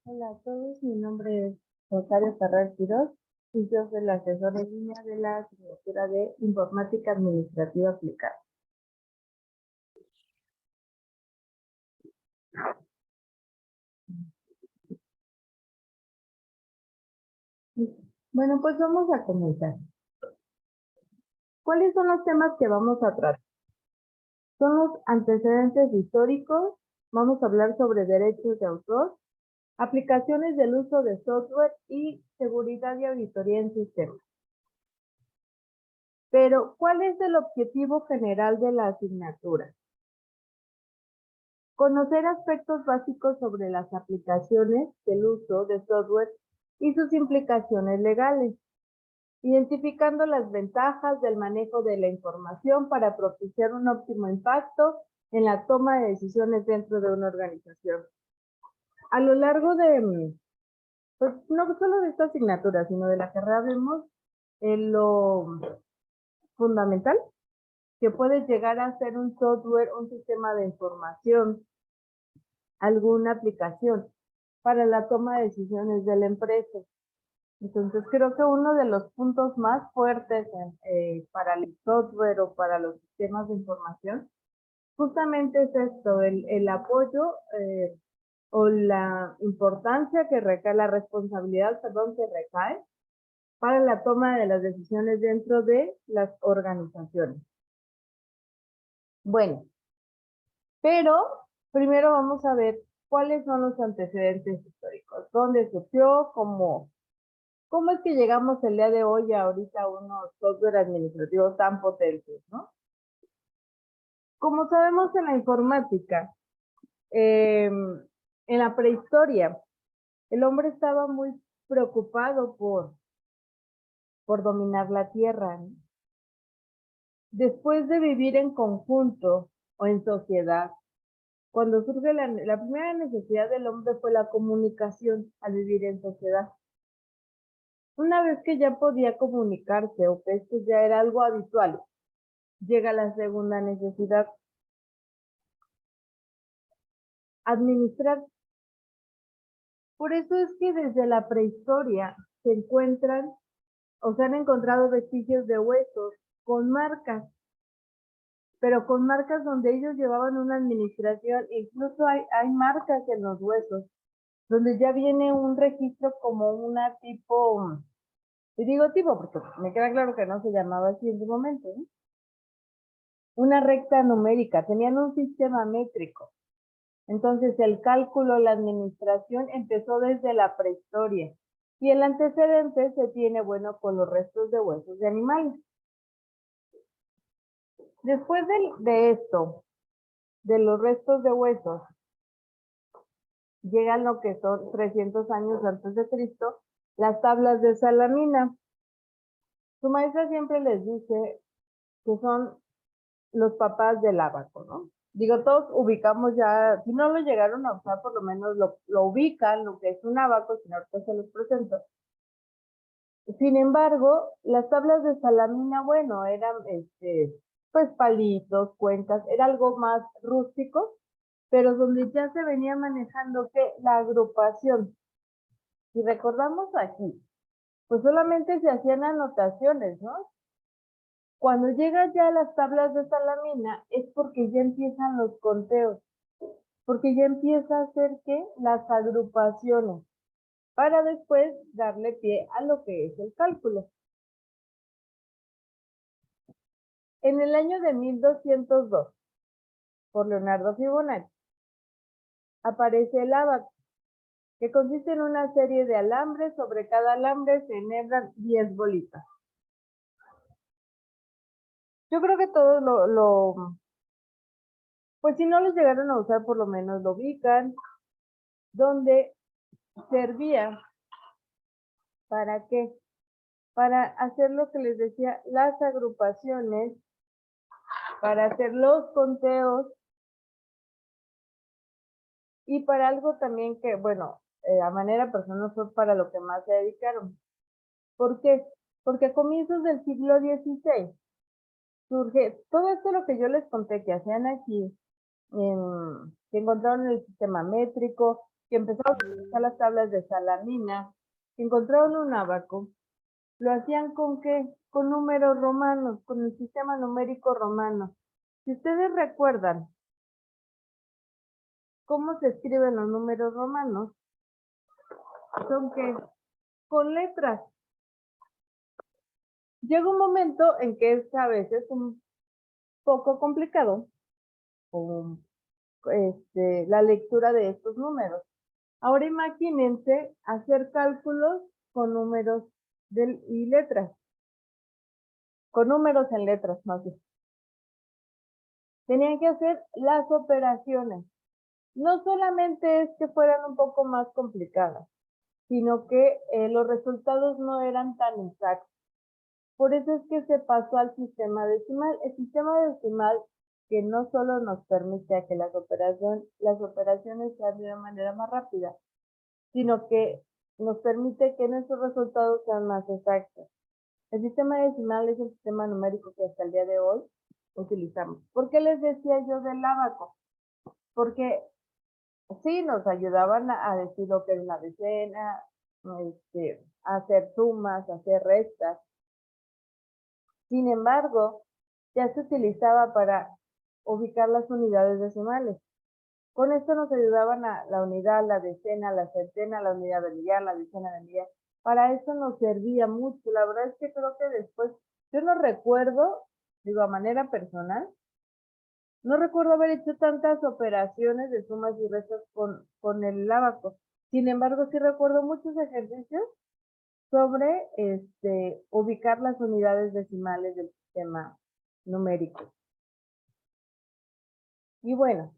Hola a todos, mi nombre es Rosario Ferrer Quiroz y yo soy la asesora en línea de la asignatura de Informática Administrativa Aplicada. Bueno, pues vamos a comenzar. ¿Cuáles son los temas que vamos a tratar? Son los antecedentes históricos, vamos a hablar sobre derechos de autor, aplicaciones del uso de software y seguridad y auditoría en sistemas. Pero, ¿cuál es el objetivo general de la asignatura? Conocer aspectos básicos sobre las aplicaciones del uso de software y sus implicaciones legales, identificando las ventajas del manejo de la información para propiciar un óptimo impacto en la toma de decisiones dentro de una organización. A lo largo de, pues no solo de esta asignatura, sino de la carrera, vemos lo fundamental que puede llegar a ser un software, un sistema de información, alguna aplicación para la toma de decisiones de la empresa. Entonces creo que uno de los puntos más fuertes para el software o para los sistemas de información justamente es esto, el apoyo o la importancia que recae, la responsabilidad, perdón, que recae para la toma de las decisiones dentro de las organizaciones. Bueno, pero primero vamos a ver cuáles son los antecedentes históricos, dónde surgió, cómo es que llegamos el día de hoy a ahorita a unos software administrativos tan potentes, ¿no? Como sabemos en la informática, en la prehistoria, el hombre estaba muy preocupado por dominar la tierra, ¿no? Después de vivir en conjunto o en sociedad, cuando surge la primera necesidad del hombre fue la comunicación al vivir en sociedad. Una vez que ya podía comunicarse o que esto ya era algo habitual, llega la segunda necesidad: administrar. Por eso es que desde la prehistoria se encuentran o se han encontrado vestigios de huesos con marcas, pero con marcas donde ellos llevaban una administración. Incluso hay marcas en los huesos donde ya viene un registro como una tipo, y digo tipo porque me queda claro que no se llamaba así en su momento, ¿no? Una recta numérica, tenían un sistema métrico. Entonces el cálculo, la administración empezó desde la prehistoria y el antecedente se tiene, bueno, con los restos de huesos de animales. Después de esto, de los restos de huesos, llegan lo que son 300 años antes de Cristo, las tablas de Salamina. Su maestra siempre les dice que son los papás del ábaco, ¿no? Digo, todos ubicamos ya, si no lo llegaron a usar, por lo menos lo ubican, lo que es un ábaco, si no ahorita se los presento. Sin embargo, las tablas de Salamina, bueno, eran pues palitos, cuentas, era algo más rústico, pero donde ya se venía manejando que la agrupación. Si recordamos aquí, pues solamente se hacían anotaciones, ¿no? Cuando llega ya a las tablas de Salamina es porque ya empiezan los conteos, porque ya empieza a hacer que las agrupaciones, para después darle pie a lo que es el cálculo. En el año de 1202, por Leonardo Fibonacci, aparece el ábaco, que consiste en una serie de alambres. Sobre cada alambre se enhebran 10 bolitas. Yo creo que todos pues si no los llegaron a usar, por lo menos lo ubican, donde servía, ¿para qué? Para hacer lo que les decía, las agrupaciones, para hacer los conteos y para algo también que, bueno, a manera personal fue para lo que más se dedicaron. ¿Por qué? Porque a comienzos del siglo XVI surge todo esto lo que yo les conté que hacían aquí, que encontraron el sistema métrico, que empezaron a utilizar las tablas de Salamina, que encontraron un ábaco, lo hacían ¿con qué? Con números romanos, con el sistema numérico romano. Si ustedes recuerdan cómo se escriben los números romanos, son que con letras. Llega un momento en que es a veces un poco complicado la lectura de estos números. Ahora imagínense hacer cálculos con números y letras, con números en letras más bien. Tenían que hacer las operaciones. No solamente es que fueran un poco más complicadas, sino que los resultados no eran tan exactos. Por eso es que se pasó al sistema decimal. El sistema decimal que no solo nos permite que las operaciones sean de una manera más rápida, sino que nos permite que nuestros resultados sean más exactos. El sistema decimal es el sistema numérico que hasta el día de hoy utilizamos. ¿Por qué les decía yo del ábaco? Porque sí nos ayudaban a decir lo que es una decena, a hacer sumas, a hacer restas. Sin embargo, ya se utilizaba para ubicar las unidades decimales. Con esto nos ayudaban a la unidad, la decena, la centena, la unidad de millar, la decena de millar. Para eso nos servía mucho. La verdad es que creo que después, yo no recuerdo, digo a manera personal, no recuerdo haber hecho tantas operaciones de sumas y restas con el ábaco. Sin embargo, sí recuerdo muchos ejercicios sobre ubicar las unidades decimales del sistema numérico. Y bueno,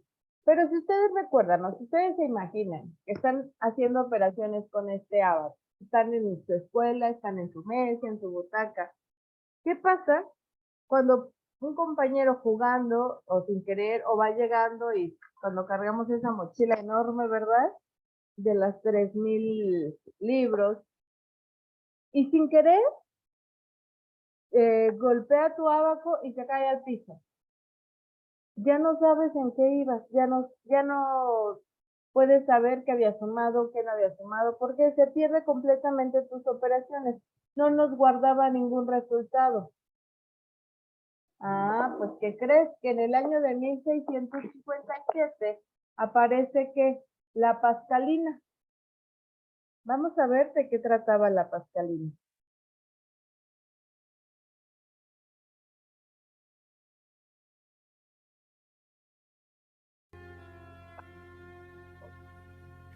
pero si ustedes recuerdan, o si ustedes se imaginan que están haciendo operaciones con este ábaco, están en su escuela, están en su mesa, en su butaca, ¿qué pasa cuando un compañero jugando o sin querer o va llegando y cuando cargamos esa mochila enorme, ¿verdad? De las 3000 libros y sin querer golpea tu ábaco y se cae al piso? Ya no sabes en qué ibas, ya no puedes saber qué había sumado, qué no había sumado, porque se pierde completamente tus operaciones. No nos guardaba ningún resultado. Ah, pues ¿qué crees? Que en el año de 1657 aparece que la Pascalina. Vamos a ver de qué trataba la Pascalina.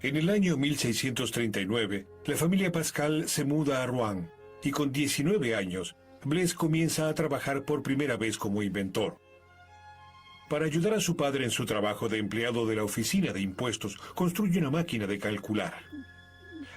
En el año 1639, la familia Pascal se muda a Rouen y con 19 años, Blaise comienza a trabajar por primera vez como inventor. Para ayudar a su padre en su trabajo de empleado de la oficina de impuestos, construye una máquina de calcular.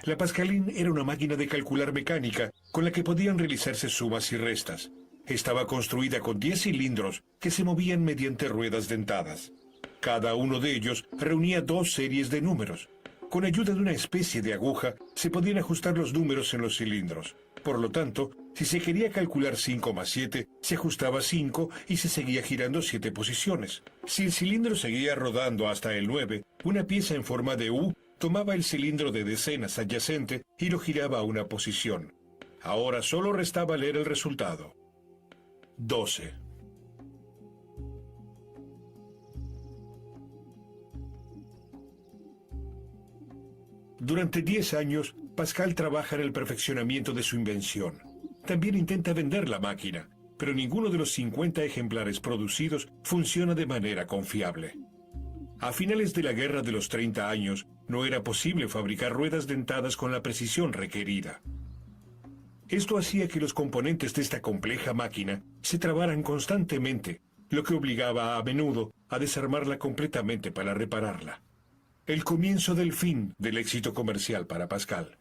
La Pascaline era una máquina de calcular mecánica con la que podían realizarse sumas y restas. Estaba construida con 10 cilindros que se movían mediante ruedas dentadas. Cada uno de ellos reunía 2 series de números. Con ayuda de una especie de aguja se podían ajustar los números en los cilindros. Por lo tanto, si se quería calcular 5 más 7, se ajustaba 5 y se seguía girando 7 posiciones. Si el cilindro seguía rodando hasta el 9, una pieza en forma de U tomaba el cilindro de decenas adyacente y lo giraba a una posición. Ahora solo restaba leer el resultado. 12. Durante 10 años, Pascal trabaja en el perfeccionamiento de su invención. También intenta vender la máquina, pero ninguno de los 50 ejemplares producidos funciona de manera confiable. A finales de la Guerra de los 30 años, no era posible fabricar ruedas dentadas con la precisión requerida. Esto hacía que los componentes de esta compleja máquina se trabaran constantemente, lo que obligaba a menudo a desarmarla completamente para repararla. El comienzo del fin del éxito comercial para Pascal.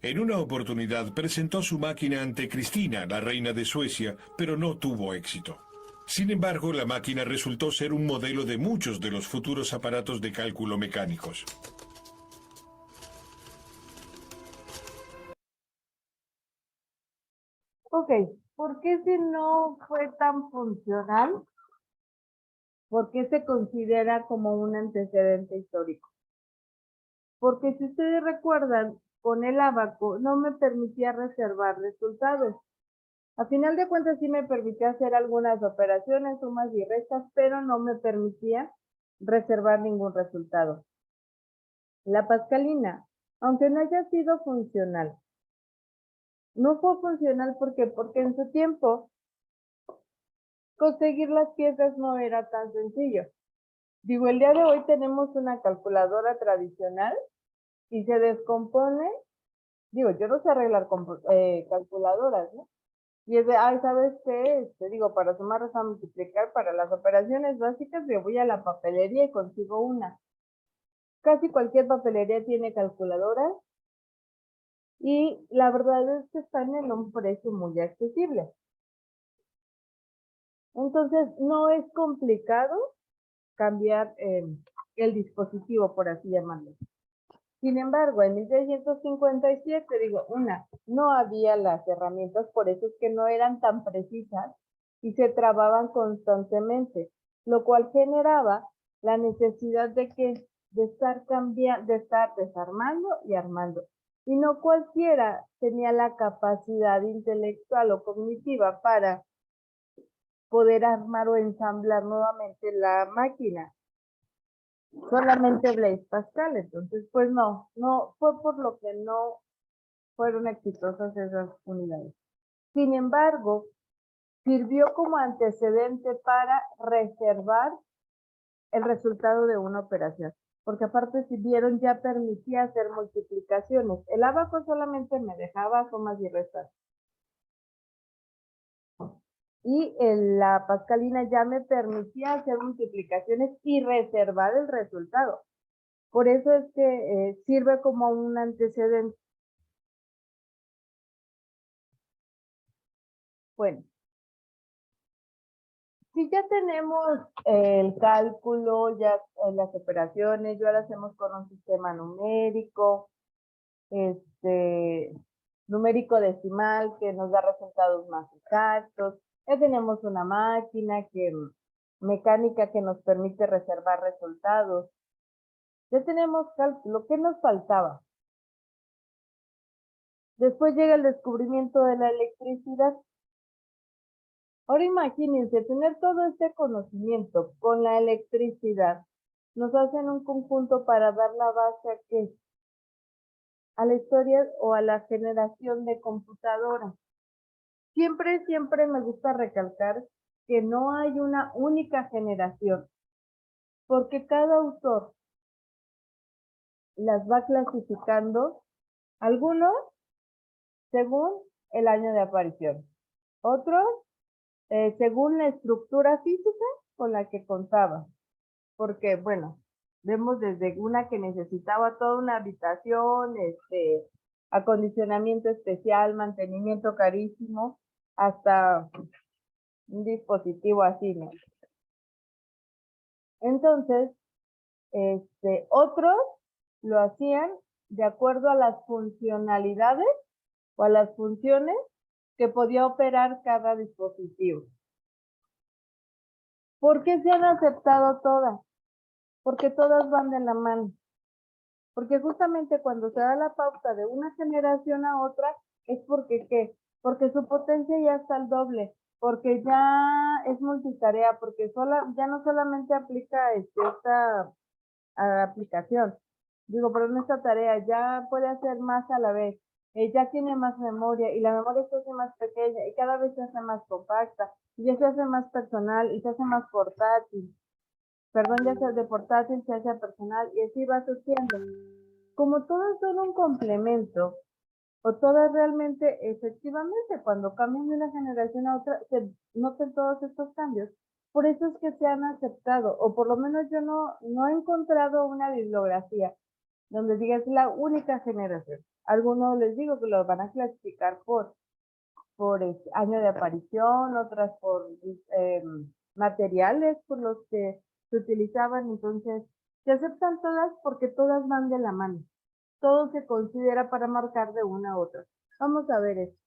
En una oportunidad presentó su máquina ante Cristina, la reina de Suecia, pero no tuvo éxito. Sin embargo, la máquina resultó ser un modelo de muchos de los futuros aparatos de cálculo mecánicos. Ok, ¿por qué si no fue tan funcional? ¿Por qué se considera como un antecedente histórico? porque si ustedes recuerdan, con el ábaco no me permitía reservar resultados. A final de cuentas sí me permitía hacer algunas operaciones, sumas y restas, pero no me permitía reservar ningún resultado. La pascalina, aunque no haya sido funcional, no fue funcional porque en su tiempo conseguir las piezas no era tan sencillo. Digo, el día de hoy tenemos una calculadora tradicional y se descompone. Digo, yo no sé arreglar calculadoras, ¿no? Y es de, ay, ¿sabes qué? Digo, para sumar, restar, multiplicar, para las operaciones básicas, yo voy a la papelería y consigo una. Casi cualquier papelería tiene calculadoras y la verdad es que están en un precio muy accesible. Entonces, no es complicado cambiar el dispositivo, por así llamarlo. Sin embargo, en 1657, digo, no había las herramientas, por eso es que no eran tan precisas y se trababan constantemente, lo cual generaba la necesidad de estar desarmando y armando. Y no cualquiera tenía la capacidad intelectual o cognitiva para poder armar o ensamblar nuevamente la máquina. Solamente Blaise Pascal, entonces pues no fue por lo que no fueron exitosas esas unidades. Sin embargo, sirvió como antecedente para reservar el resultado de una operación, porque aparte si vieron ya permitía hacer multiplicaciones. El ábaco solamente me dejaba sumas y restas. Y la pascalina ya me permitía hacer multiplicaciones y reservar el resultado. Por eso es que sirve como un antecedente. Bueno, si ya tenemos el cálculo, ya las operaciones, ya las hacemos con un sistema numérico, numérico decimal que nos da resultados más exactos. Ya tenemos una máquina mecánica que nos permite reservar resultados. Ya tenemos cálculo. ¿Qué nos faltaba? Después llega el descubrimiento de la electricidad. Ahora imagínense, tener todo este conocimiento con la electricidad nos hacen un conjunto para dar la base a ¿qué? A la historia o a la generación de computadoras. Siempre me gusta recalcar que no hay una única generación, porque cada autor las va clasificando, algunos según el año de aparición, otros según la estructura física con la que contaba, porque bueno, vemos desde una que necesitaba toda una habitación, acondicionamiento especial, mantenimiento carísimo, hasta un dispositivo así, ¿no? Entonces, otros lo hacían de acuerdo a las funcionalidades o a las funciones que podía operar cada dispositivo. ¿Por qué se han aceptado todas? Porque todas van de la mano. Porque justamente cuando se da la pauta de una generación a otra, es porque ¿qué? Porque su potencia ya está al doble, porque ya es multitarea, porque ya no solamente aplica esta aplicación, digo, pero en esta tarea ya puede hacer más a la vez, ya tiene más memoria y la memoria se hace más pequeña y cada vez se hace más compacta y ya se hace más personal y se hace más portátil. Perdón, ya sea de portátil, se hace personal y así va sucediendo. Como todas son un complemento, o todas realmente, efectivamente, cuando cambian de una generación a otra, se notan todos estos cambios. Por eso es que se han aceptado, o por lo menos yo no he encontrado una bibliografía donde diga es la única generación. Algunos les digo que lo van a clasificar por año de aparición, otras por materiales por los que se utilizaban. Entonces, se aceptan todas porque todas van de la mano. Todo se considera para marcar de una a otra. Vamos a ver esto.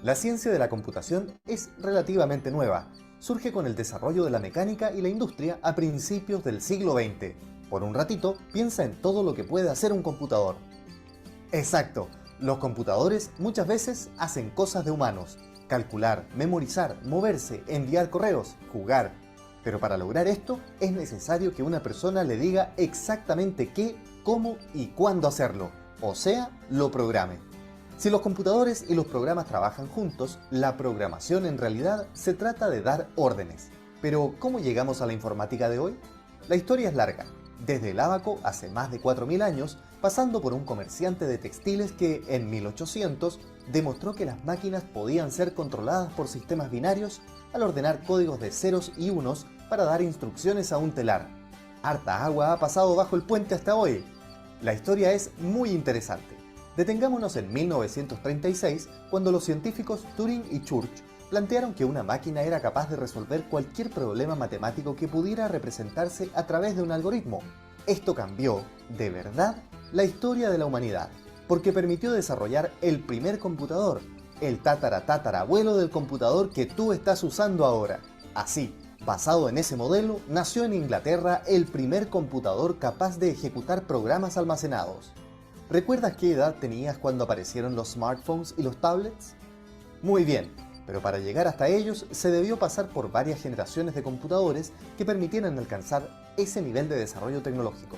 La ciencia de la computación es relativamente nueva surge con el desarrollo de la mecánica y la industria a principios del siglo XX. Por un ratito, piensa en todo lo que puede hacer un computador. Exacto, los computadores muchas veces hacen cosas de humanos: calcular, memorizar, moverse, enviar correos, jugar. Pero para lograr esto es necesario que una persona le diga exactamente qué, cómo y cuándo hacerlo, o sea, lo programe. Si los computadores y los programas trabajan juntos, la programación en realidad se trata de dar órdenes. Pero, ¿cómo llegamos a la informática de hoy? La historia es larga, desde el ábaco hace más de 4000 años, pasando por un comerciante de textiles que, en 1800, demostró que las máquinas podían ser controladas por sistemas binarios al ordenar códigos de ceros y unos para dar instrucciones a un telar. Harta agua ha pasado bajo el puente hasta hoy. La historia es muy interesante. Detengámonos en 1936, cuando los científicos Turing y Church plantearon que una máquina era capaz de resolver cualquier problema matemático que pudiera representarse a través de un algoritmo. Esto cambió, de verdad, la historia de la humanidad, porque permitió desarrollar el primer computador, el tataratatarabuelo del computador que tú estás usando ahora. Así, basado en ese modelo, nació en Inglaterra el primer computador capaz de ejecutar programas almacenados. ¿Recuerdas qué edad tenías cuando aparecieron los smartphones y los tablets? Muy bien, pero para llegar hasta ellos se debió pasar por varias generaciones de computadores que permitieran alcanzar ese nivel de desarrollo tecnológico.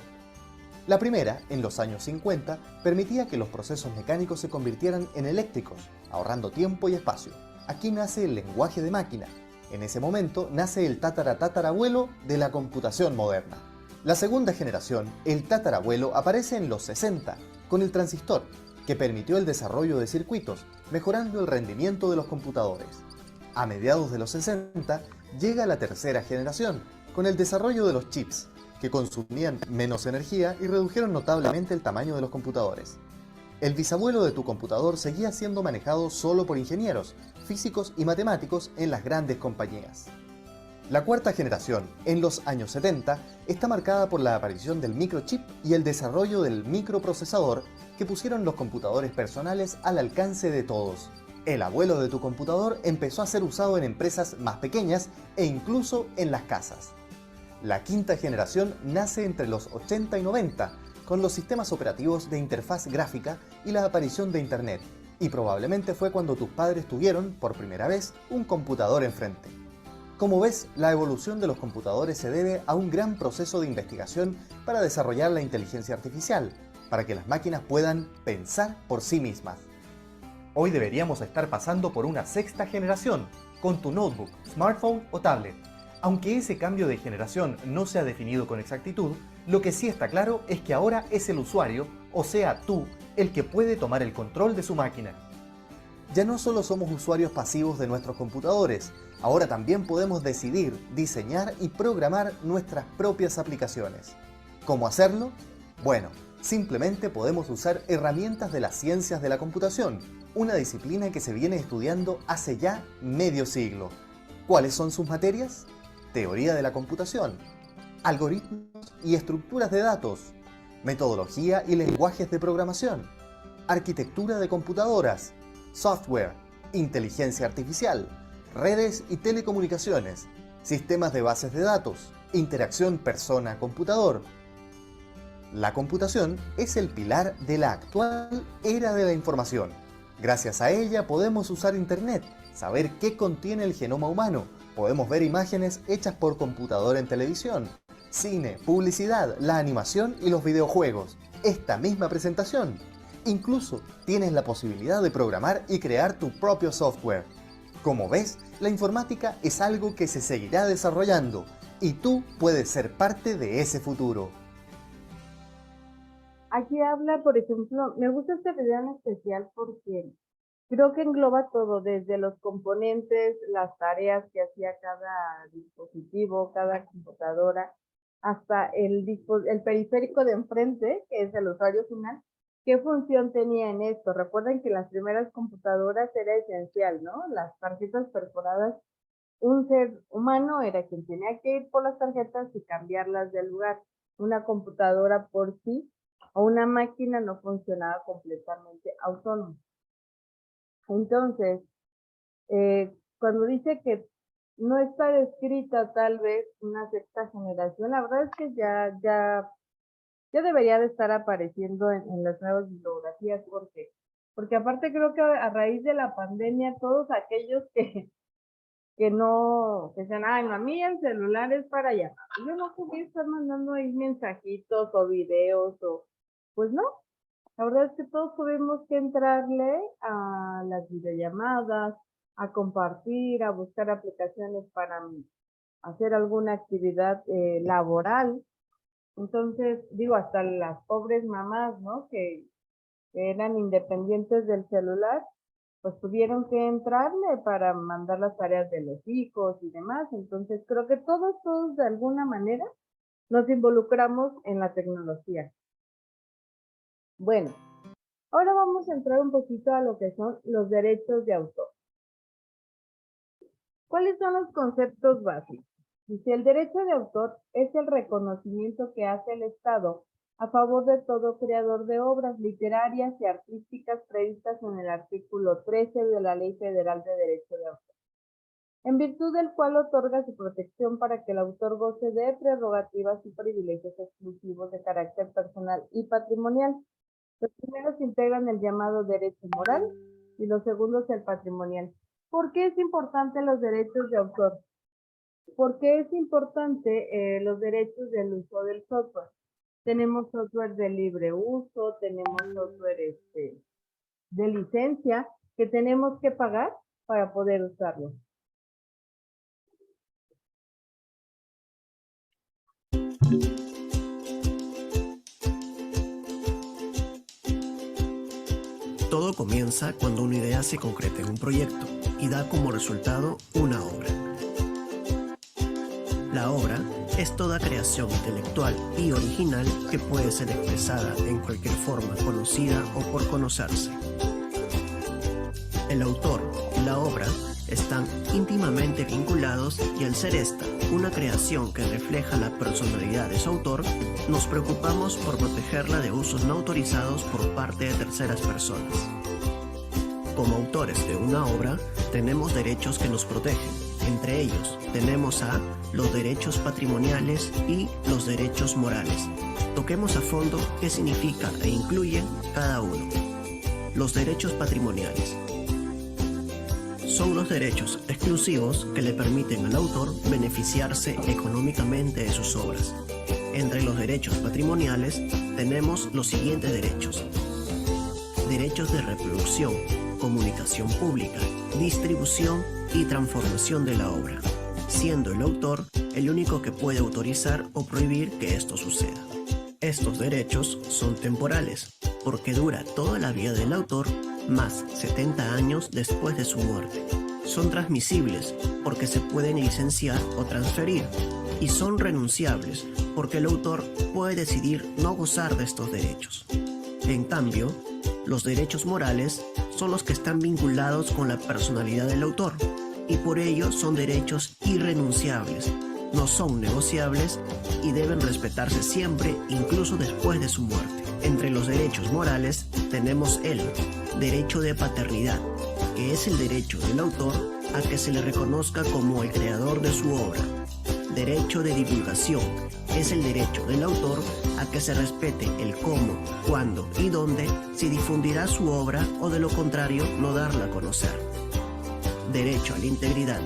La primera, en los años 50, permitía que los procesos mecánicos se convirtieran en eléctricos, ahorrando tiempo y espacio. Aquí nace el lenguaje de máquina. En ese momento nace el tataratatarabuelo de la computación moderna. La segunda generación, el tatarabuelo, aparece en los 60, con el transistor, que permitió el desarrollo de circuitos, mejorando el rendimiento de los computadores. A mediados de los 60 llega la tercera generación, con el desarrollo de los chips, que consumían menos energía y redujeron notablemente el tamaño de los computadores. El bisabuelo de tu computador seguía siendo manejado solo por ingenieros, físicos y matemáticos en las grandes compañías. La cuarta generación, en los años 70, está marcada por la aparición del microchip y el desarrollo del microprocesador que pusieron los computadores personales al alcance de todos. El abuelo de tu computador empezó a ser usado en empresas más pequeñas e incluso en las casas. La quinta generación nace entre los 80 y 90, con los sistemas operativos de interfaz gráfica y la aparición de Internet, y probablemente fue cuando tus padres tuvieron, por primera vez, un computador enfrente. Como ves, la evolución de los computadores se debe a un gran proceso de investigación para desarrollar la inteligencia artificial, para que las máquinas puedan pensar por sí mismas. Hoy deberíamos estar pasando por una sexta generación, con tu notebook, smartphone o tablet. Aunque ese cambio de generación no se ha definido con exactitud, lo que sí está claro es que ahora es el usuario, o sea tú, el que puede tomar el control de su máquina. Ya no solo somos usuarios pasivos de nuestros computadores, ahora también podemos decidir, diseñar y programar nuestras propias aplicaciones. ¿Cómo hacerlo? Bueno, simplemente podemos usar herramientas de las ciencias de la computación, una disciplina que se viene estudiando hace ya medio siglo. ¿Cuáles son sus materias? Teoría de la computación, algoritmos y estructuras de datos, metodología y lenguajes de programación, arquitectura de computadoras, software, inteligencia artificial, redes y telecomunicaciones, sistemas de bases de datos, interacción persona-computador. La computación es el pilar de la actual era de la información. Gracias a ella podemos usar Internet, saber qué contiene el genoma humano, podemos ver imágenes hechas por computadora en televisión, cine, publicidad, la animación y los videojuegos. Esta misma presentación. Incluso tienes la posibilidad de programar y crear tu propio software. Como ves, la informática es algo que se seguirá desarrollando y tú puedes ser parte de ese futuro. Aquí habla, por ejemplo, me gusta este video en especial porque creo que engloba todo, desde los componentes, las tareas que hacía cada dispositivo, cada computadora, hasta el periférico de enfrente, que es el usuario final. ¿Qué función tenía en esto? Recuerden que en las primeras computadoras era esencial, ¿no? Las tarjetas perforadas, un ser humano era quien tenía que ir por las tarjetas y cambiarlas de lugar. Una computadora por sí o una máquina no funcionaba completamente autónoma. Entonces, cuando dice que no está descrita tal vez una sexta generación. La verdad es que ya debería de estar apareciendo en las nuevas bibliografías, porque aparte creo que a raíz de la pandemia, todos aquellos que no, que dicen, ay, no, a mí el celular es para llamar. Yo no podía estar mandando ahí mensajitos o videos pues no. La verdad es que todos tuvimos que entrarle a las videollamadas, a compartir, a buscar aplicaciones para hacer alguna actividad laboral. Entonces, digo, hasta las pobres mamás, ¿no? Que eran independientes del celular, pues tuvieron que entrarle para mandar las tareas de los hijos y demás. Entonces, creo que todos de alguna manera nos involucramos en la tecnología. Bueno, ahora vamos a entrar un poquito a lo que son los derechos de autor. ¿Cuáles son los conceptos básicos? Dice, el derecho de autor es el reconocimiento que hace el Estado a favor de todo creador de obras literarias y artísticas previstas en el artículo 13 de la Ley Federal de Derecho de Autor, en virtud del cual otorga su protección para que el autor goce de prerrogativas y privilegios exclusivos de carácter personal y patrimonial. Los primeros integran el llamado derecho moral y los segundos el patrimonial. ¿Por qué es importante los derechos de autor? ¿Por qué es importante los derechos del uso del software? Tenemos software de libre uso, tenemos software de licencia que tenemos que pagar para poder usarlo. Todo comienza cuando una idea se concreta en un proyecto y da como resultado una obra. La obra es toda creación intelectual y original que puede ser expresada en cualquier forma conocida o por conocerse. El autor y la obra están íntimamente vinculados y al ser esta una creación que refleja la personalidad de su autor, nos preocupamos por protegerla de usos no autorizados por parte de terceras personas. Como autores de una obra, tenemos derechos que nos protegen. Entre ellos, tenemos a los derechos patrimoniales y los derechos morales. Toquemos a fondo qué significa e incluyen cada uno. Los derechos patrimoniales son los derechos exclusivos que le permiten al autor beneficiarse económicamente de sus obras. Entre los derechos patrimoniales tenemos los siguientes derechos: derechos de reproducción, comunicación pública, distribución y transformación de la obra, siendo el autor el único que puede autorizar o prohibir que esto suceda. Estos derechos son temporales, porque dura toda la vida del autor más 70 años después de su muerte. Son transmisibles porque se pueden licenciar o transferir, y son renunciables porque el autor puede decidir no gozar de estos derechos. En cambio, los derechos morales son los que están vinculados con la personalidad del autor, y por ello son derechos irrenunciables, no son negociables y deben respetarse siempre, incluso después de su muerte. Entre los derechos morales tenemos el derecho de paternidad, que es el derecho del autor a que se le reconozca como el creador de su obra. Derecho de divulgación, es el derecho del autor a que se respete el cómo, cuándo y dónde se difundirá su obra o de lo contrario no darla a conocer. Derecho a la integridad,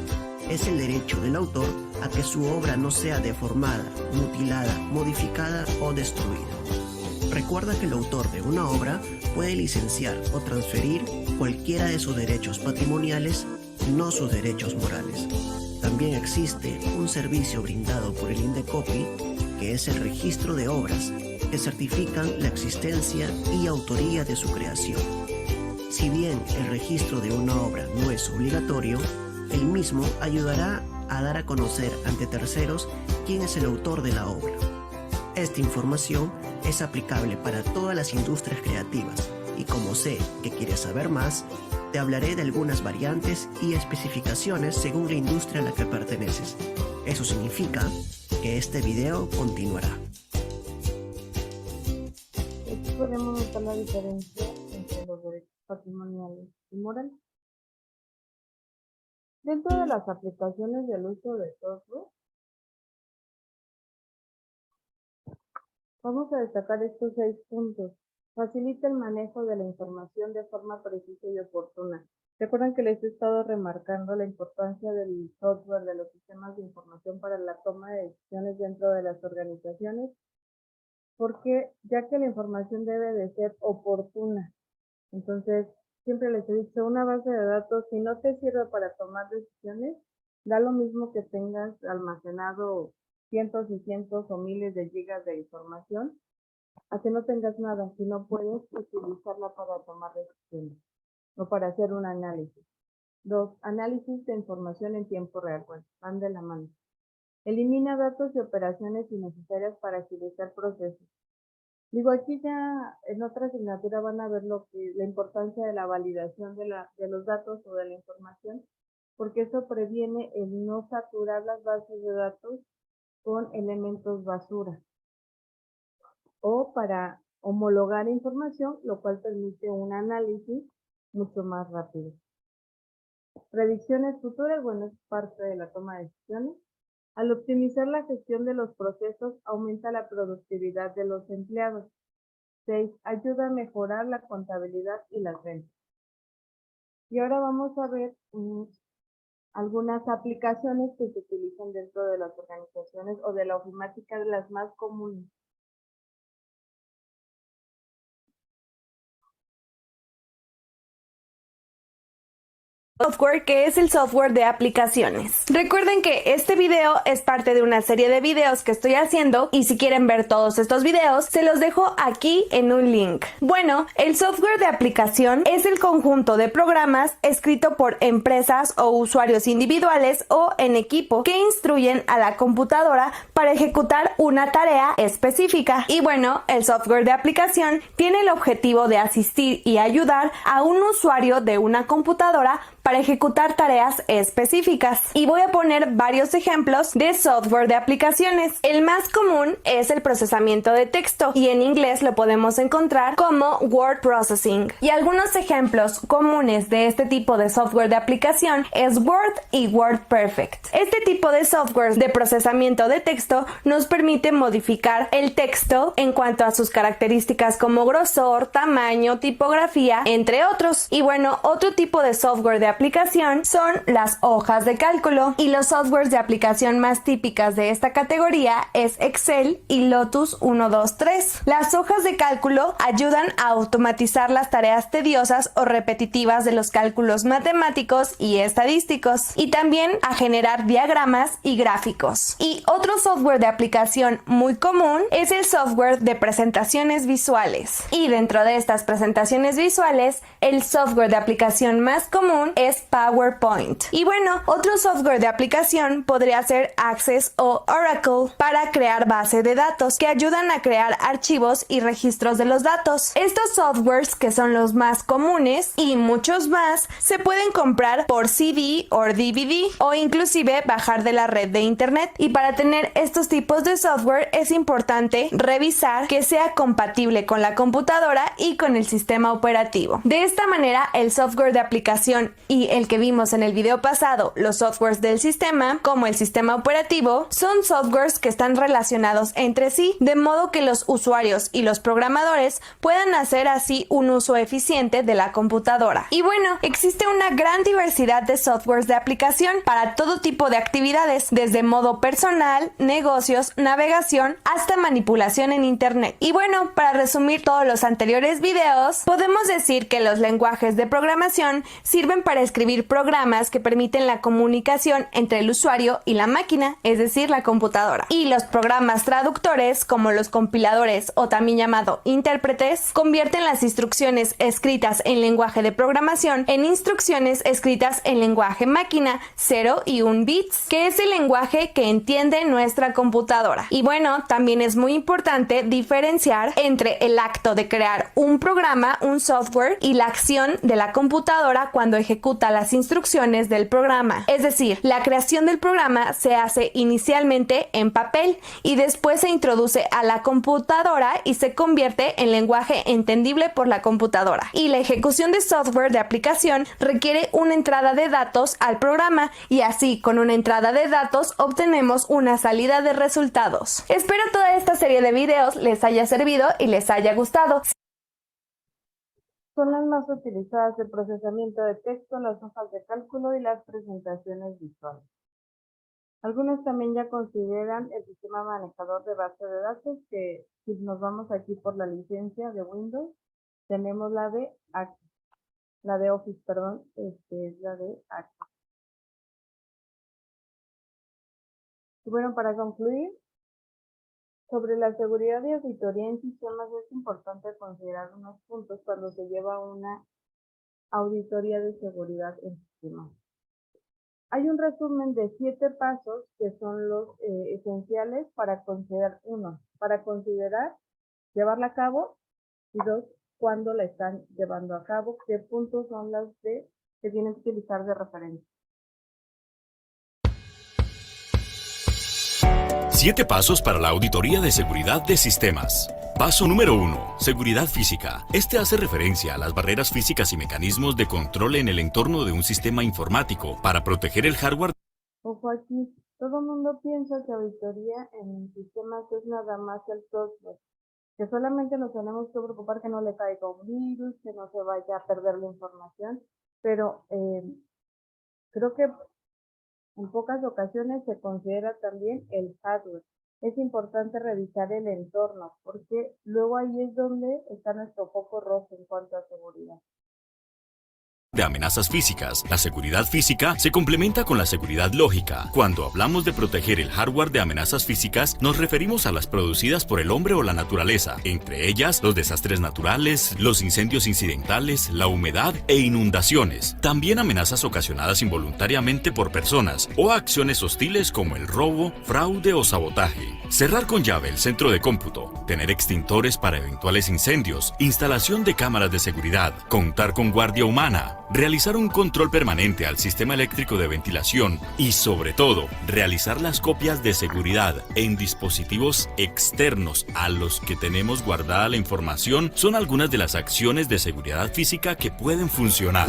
es el derecho del autor a que su obra no sea deformada, mutilada, modificada o destruida. Recuerda que el autor de una obra puede licenciar o transferir cualquiera de sus derechos patrimoniales, no sus derechos morales. También existe un servicio brindado por el Indecopi, que es el registro de obras que certifican la existencia y autoría de su creación. Si bien el registro de una obra no es obligatorio, el mismo ayudará a dar a conocer ante terceros quién es el autor de la obra. Esta información es aplicable para todas las industrias creativas y como sé que quieres saber más, te hablaré de algunas variantes y especificaciones según la industria a la que perteneces. Eso significa que este video continuará. Aquí podemos notar la diferencia entre los derechos patrimoniales y morales. Dentro de las aplicaciones del uso de software, vamos a destacar estos 6 puntos. Facilita el manejo de la información de forma precisa y oportuna. Recuerden que les he estado remarcando la importancia del software, de los sistemas de información para la toma de decisiones dentro de las organizaciones, porque ya que la información debe de ser oportuna. Entonces, siempre les he dicho, una base de datos, si no te sirve para tomar decisiones, da lo mismo que tengas almacenado cientos y cientos o miles de gigas de información, a que no tengas nada, si no puedes utilizarla para tomar decisiones o para hacer un análisis. 2. Análisis de información en tiempo real, bueno, van de la mano. Elimina datos y operaciones innecesarias para agilizar procesos. Digo, aquí ya en otra asignatura van a ver la importancia de la validación de los datos o de la información, porque eso previene el no saturar las bases de datos con elementos basura o para homologar información, lo cual permite un análisis mucho más rápido. Predicciones futuras, bueno, es parte de la toma de decisiones. Al optimizar la gestión de los procesos, aumenta la productividad de los empleados. 6. Ayuda a mejorar la contabilidad y las ventas. Y ahora vamos a ver algunas aplicaciones que se utilizan dentro de las organizaciones o de la ofimática, de las más comunes. Software, que es el software de aplicaciones. Recuerden que este video es parte de una serie de videos que estoy haciendo y si quieren ver todos estos videos, se los dejo aquí en un link. Bueno, el software de aplicación es el conjunto de programas escrito por empresas o usuarios individuales o en equipo que instruyen a la computadora para ejecutar una tarea específica. Y bueno, el software de aplicación tiene el objetivo de asistir y ayudar a un usuario de una computadora para ejecutar tareas específicas. Y voy a poner varios ejemplos de software de aplicaciones. El más común es el procesamiento de texto y en inglés lo podemos encontrar como Word Processing. Y algunos ejemplos comunes de este tipo de software de aplicación es Word y WordPerfect. Este tipo de software de procesamiento de texto nos permite modificar el texto en cuanto a sus características como grosor, tamaño, tipografía, entre otros. Y bueno, otro tipo de software de aplicación son las hojas de cálculo y los softwares de aplicación más típicas de esta categoría es Excel y Lotus 123. Las hojas de cálculo ayudan a automatizar las tareas tediosas o repetitivas de los cálculos matemáticos y estadísticos y también a generar diagramas y gráficos. Y otro software de aplicación muy común es el software de presentaciones visuales. Y dentro de estas presentaciones visuales, el software de aplicación más común es PowerPoint. Y bueno, otro software de aplicación podría ser Access o Oracle para crear base de datos que ayudan a crear archivos y registros de los datos. Estos softwares, que son los más comunes y muchos más, se pueden comprar por CD o DVD o inclusive bajar de la red de internet. Y para tener estos tipos de software es importante revisar que sea compatible con la computadora y con el sistema operativo. De esta manera, el software de aplicación y el que vimos en el video pasado, los softwares del sistema, como el sistema operativo, son softwares que están relacionados entre sí, de modo que los usuarios y los programadores puedan hacer así un uso eficiente de la computadora. Y bueno, existe una gran diversidad de softwares de aplicación para todo tipo de actividades, desde modo personal, negocios, navegación, hasta manipulación en internet. Y bueno, para resumir todos los anteriores videos, podemos decir que los lenguajes de programación sirven para escribir programas que permiten la comunicación entre el usuario y la máquina, es decir, la computadora. Y los programas traductores, como los compiladores o también llamado intérpretes, convierten las instrucciones escritas en lenguaje de programación en instrucciones escritas en lenguaje máquina 0 y 1 bits, que es el lenguaje que entiende nuestra computadora. Y bueno, también es muy importante diferenciar entre el acto de crear un programa, un software, y la acción de la computadora cuando ejecuta ejecuta las instrucciones del programa. Es decir, la creación del programa se hace inicialmente en papel y después se introduce a la computadora y se convierte en lenguaje entendible por la computadora. Y la ejecución de software de aplicación requiere una entrada de datos al programa y así con una entrada de datos obtenemos una salida de resultados. Espero toda esta serie de videos les haya servido y les haya gustado. Son las más utilizadas el procesamiento de texto, las hojas de cálculo y las presentaciones visuales. Algunos también ya consideran el sistema manejador de base de datos, que si nos vamos aquí por la licencia de Windows, tenemos la de Office, perdón, es la de Access. Y bueno, para concluir, sobre la seguridad y auditoría en sistemas es importante considerar unos puntos cuando se lleva una auditoría de seguridad en sistemas. Hay un resumen de 7 pasos que son los esenciales para considerar. 1, para considerar llevarla a cabo, y 2, cuándo la están llevando a cabo, qué puntos son los que tienen que utilizar de referencia. 7 pasos para la auditoría de seguridad de sistemas. Paso número 1. Seguridad física. Este hace referencia a las barreras físicas y mecanismos de control en el entorno de un sistema informático para proteger el hardware. Ojo aquí, todo el mundo piensa que auditoría en sistemas es nada más el software, que solamente nos tenemos que preocupar que no le caiga un virus, que no se vaya a perder la información, pero creo que en pocas ocasiones se considera también el hardware. Es importante revisar el entorno, porque luego ahí es donde está nuestro foco rojo en cuanto a seguridad. De amenazas físicas. La seguridad física se complementa con la seguridad lógica. Cuando hablamos de proteger el hardware de amenazas físicas, nos referimos a las producidas por el hombre o la naturaleza, entre ellas los desastres naturales, los incendios incidentales, la humedad e inundaciones. También amenazas ocasionadas involuntariamente por personas o acciones hostiles como el robo, fraude o sabotaje. Cerrar con llave el centro de cómputo, tener extintores para eventuales incendios, instalación de cámaras de seguridad, contar con guardia humana, realizar un control permanente al sistema eléctrico de ventilación y, sobre todo, realizar las copias de seguridad en dispositivos externos a los que tenemos guardada la información son algunas de las acciones de seguridad física que pueden funcionar.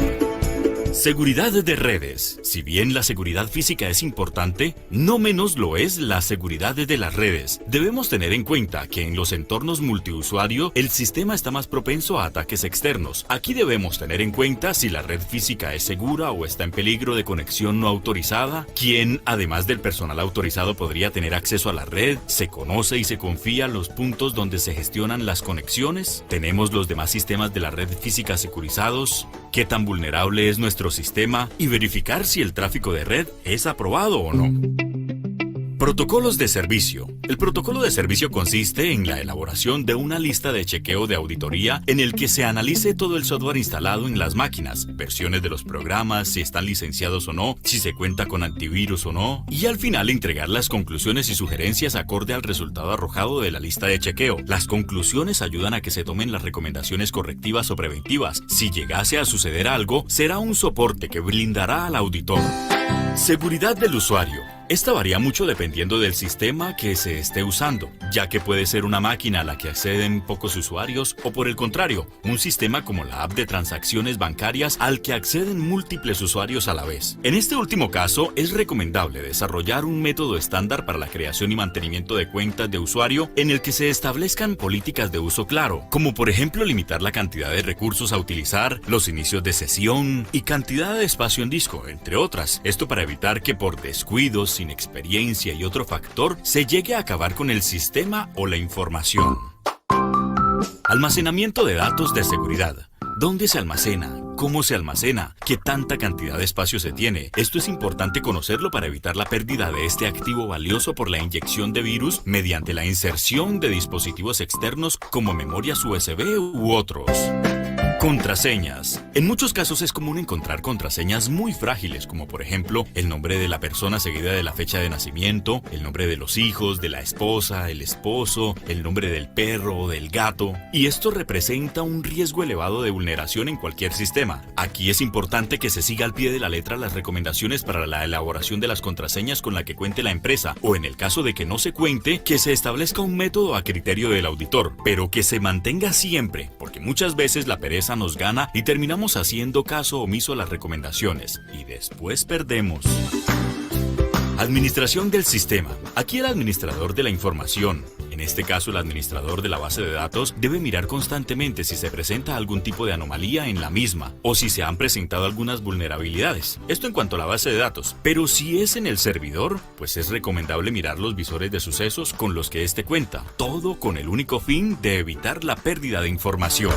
Seguridad de redes. Si bien la seguridad física es importante, no menos lo es la seguridad de las redes. Debemos tener en cuenta que en los entornos multiusuario, el sistema está más propenso a ataques externos. Aquí debemos tener en cuenta si la red física es segura o está en peligro de conexión no autorizada, quién, además del personal autorizado, podría tener acceso a la red, se conoce y se confía los puntos donde se gestionan las conexiones, tenemos los demás sistemas de la red física securizados, qué tan vulnerable es nuestro sistema y verificar si el tráfico de red es aprobado o no. Protocolos de servicio. El protocolo de servicio consiste en la elaboración de una lista de chequeo de auditoría en el que se analice todo el software instalado en las máquinas, versiones de los programas, si están licenciados o no, si se cuenta con antivirus o no, y al final entregar las conclusiones y sugerencias acorde al resultado arrojado de la lista de chequeo. Las conclusiones ayudan a que se tomen las recomendaciones correctivas o preventivas. Si llegase a suceder algo, será un soporte que blindará al auditor. Seguridad del usuario. Esta varía mucho dependiendo del sistema que se esté usando, ya que puede ser una máquina a la que acceden pocos usuarios o, por el contrario, un sistema como la app de transacciones bancarias al que acceden múltiples usuarios a la vez. En este último caso, es recomendable desarrollar un método estándar para la creación y mantenimiento de cuentas de usuario en el que se establezcan políticas de uso claro, como por ejemplo limitar la cantidad de recursos a utilizar, los inicios de sesión y cantidad de espacio en disco, entre otras. Esto para evitar que por descuidos, sin experiencia y otro factor, se llegue a acabar con el sistema o la información. Almacenamiento de datos de seguridad. ¿Dónde se almacena? ¿Cómo se almacena? ¿Qué tanta cantidad de espacio se tiene? Esto es importante conocerlo para evitar la pérdida de este activo valioso por la inyección de virus mediante la inserción de dispositivos externos como memorias USB u otros. Contraseñas. En muchos casos es común encontrar contraseñas muy frágiles, como por ejemplo el nombre de la persona seguida de la fecha de nacimiento, el nombre de los hijos, de la esposa, el esposo, el nombre del perro o del gato. Y esto representa un riesgo elevado de vulneración en cualquier sistema. Aquí es importante que se siga al pie de la letra las recomendaciones para la elaboración de las contraseñas con la que cuente la empresa, o en el caso de que no se cuente, que se establezca un método a criterio del auditor, pero que se mantenga siempre, porque muchas veces la pereza nos gana y terminamos haciendo caso omiso a las recomendaciones y después perdemos. Administración del sistema. Aquí el administrador de la información, en este caso el administrador de la base de datos, debe mirar constantemente si se presenta algún tipo de anomalía en la misma o si se han presentado algunas vulnerabilidades. Esto en cuanto a la base de datos. Pero si es en el servidor, pues es recomendable mirar los visores de sucesos con los que éste cuenta. Todo con el único fin de evitar la pérdida de información.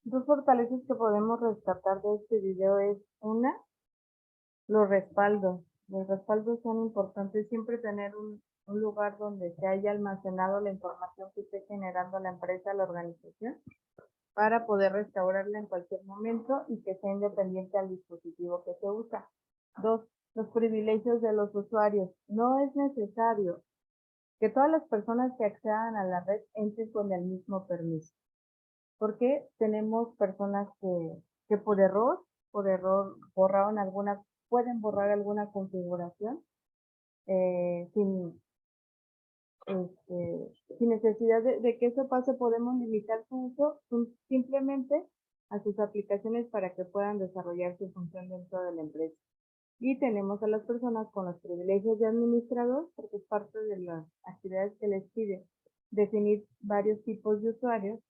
Dos fortalezas que podemos rescatar de este video es una, los respaldos. Los respaldos son importantes, siempre tener un lugar donde se haya almacenado la información que esté generando la empresa, la organización, para poder restaurarla en cualquier momento y que sea independiente al dispositivo que se usa. Dos, los privilegios de los usuarios. No es necesario que todas las personas que accedan a la red entren con el mismo permiso, porque tenemos personas que por error pueden borrar alguna configuración sin necesidad de que eso pase. Podemos limitar su uso simplemente a sus aplicaciones para que puedan desarrollar su función dentro de la empresa. Y tenemos a las personas con los privilegios de administrador, porque es parte de las actividades que les pide definir varios tipos de usuarios.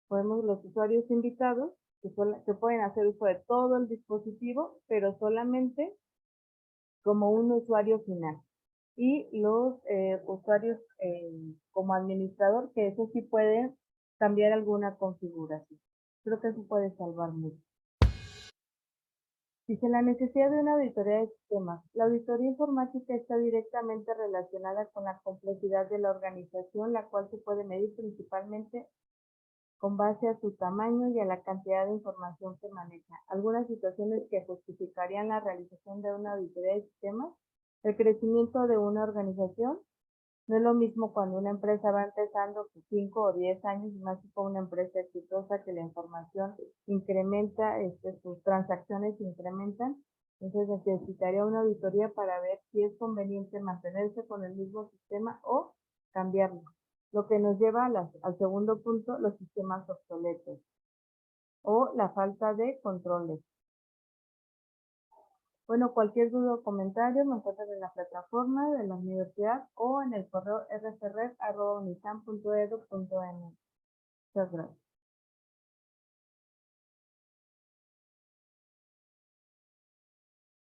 Podemos los usuarios invitados, que pueden hacer uso de todo el dispositivo, pero solamente como un usuario final. Y los usuarios como administrador, que eso sí puede cambiar alguna configuración. Creo que eso puede salvar mucho. Dice, la necesidad de una auditoría de sistemas. La auditoría informática está directamente relacionada con la complejidad de la organización, la cual se puede medir principalmente con base a su tamaño y a la cantidad de información que maneja. Algunas situaciones que justificarían la realización de una auditoría de sistemas: el crecimiento de una organización. No es lo mismo cuando una empresa va empezando con 5 o 10 años, y más que con una empresa exitosa, que la información incrementa, sus transacciones incrementan. Entonces necesitaría una auditoría para ver si es conveniente mantenerse con el mismo sistema o cambiarlo. Lo que nos lleva al segundo punto, los sistemas obsoletos o la falta de controles. Bueno, cualquier duda o comentario me encuentran en la plataforma de la universidad o en el correo rcred@unisam.edu.mx. Muchas gracias.